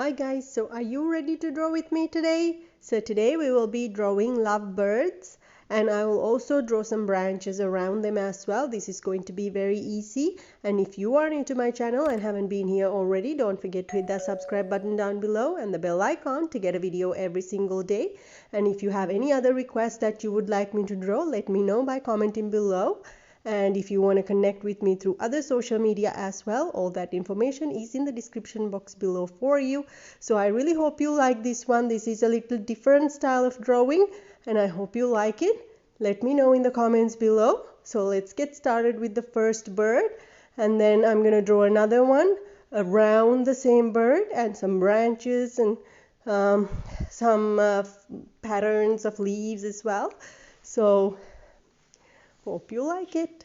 Hi guys, so are you ready to draw with me today? So today we will be drawing lovebirds, and I will also draw some branches around them as well. This is going to be very easy, and if you are new to my channel and haven't been here already, don't forget to hit that subscribe button down below and the bell icon to get a video every single day. And if you have any other requests that you would like me to draw, let me know by commenting below. And if you want to connect with me through other social media as well, all that information is in the description box below for you. So I really hope you like this one. This is a little different style of drawing, and I hope you like it. Let me know in the comments below. So let's get started with the first bird, and then I'm going to draw another one around the same bird and some branches and some patterns of leaves as well. So hope you like it.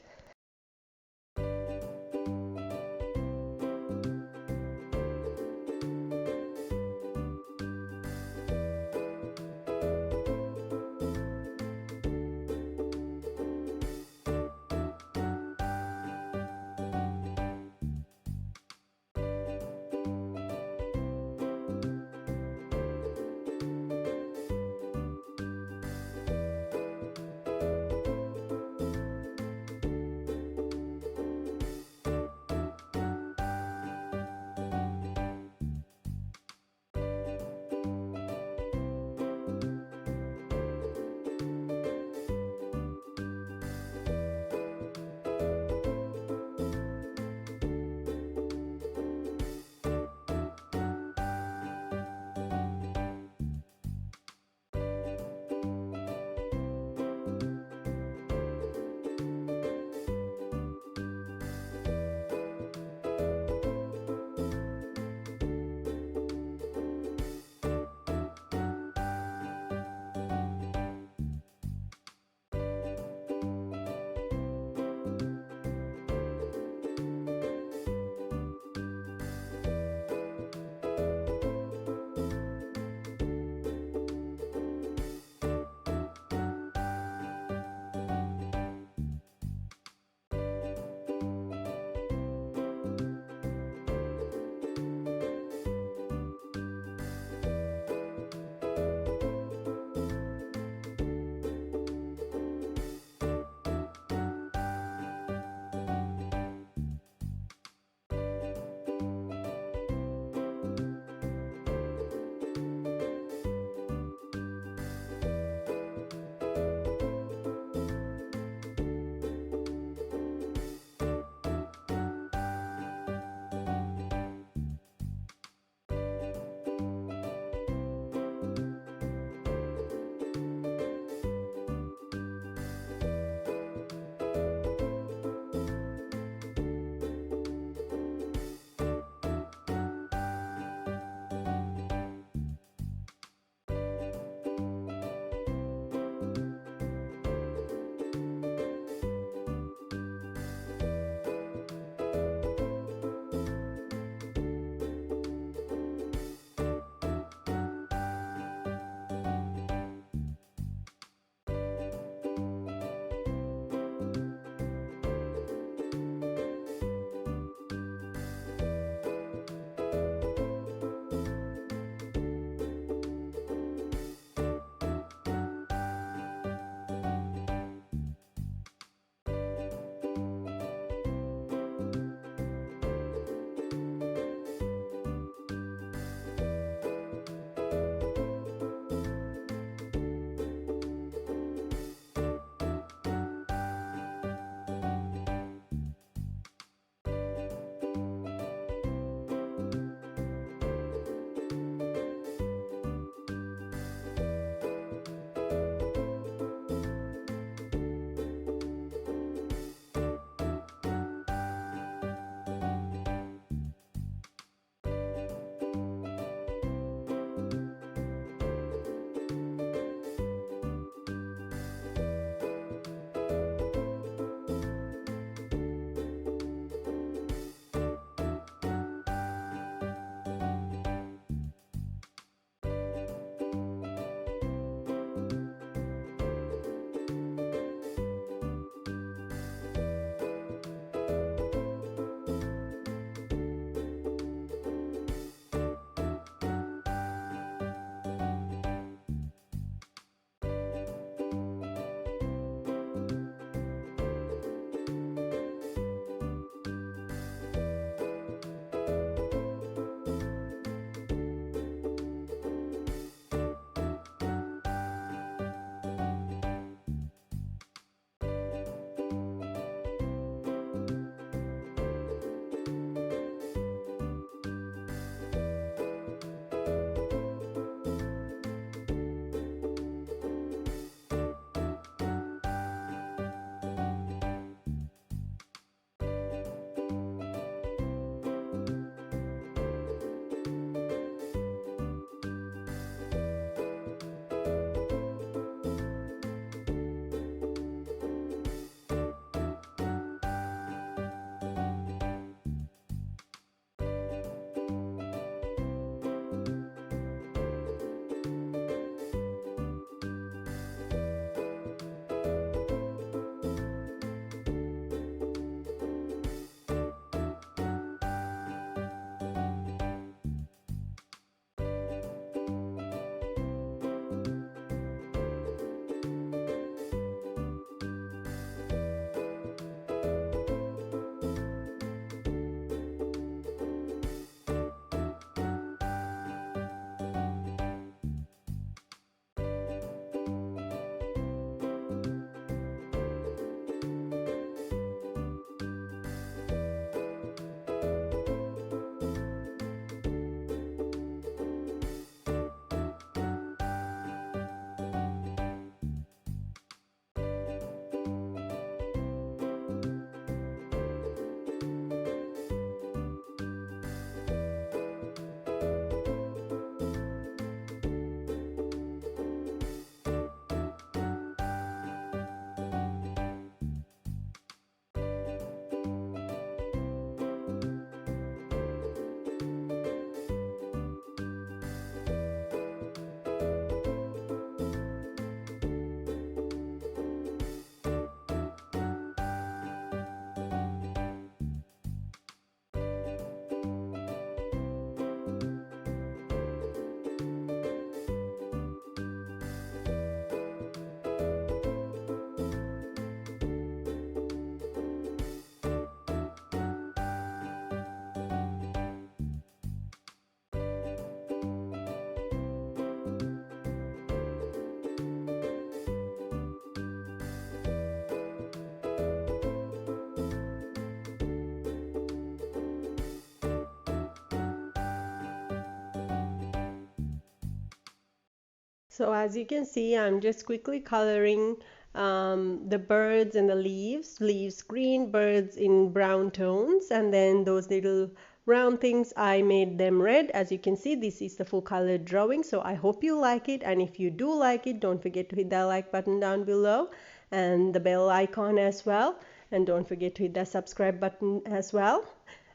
So as you can see, I'm just quickly coloring the birds and the leaves green, birds in brown tones, and then those little round things, I made them red. As you can see, this is the full color drawing. So I hope you like it, and if you do like it, don't forget to hit that like button down below and the bell icon as well, and don't forget to hit that subscribe button as well.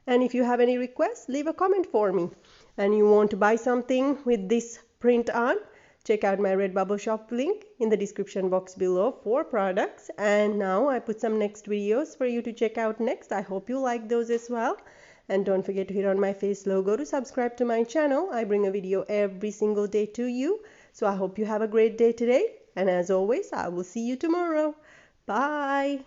And if you have any requests, leave a comment for me. And you want to buy something with this print on, check out my Redbubble shop link in the description box below for products. And now I put some next videos for you to check out next. I hope you like those as well. And don't forget to hit on my face logo to subscribe to my channel. I bring a video every single day to you. So I hope you have a great day today. And as always, I will see you tomorrow. Bye.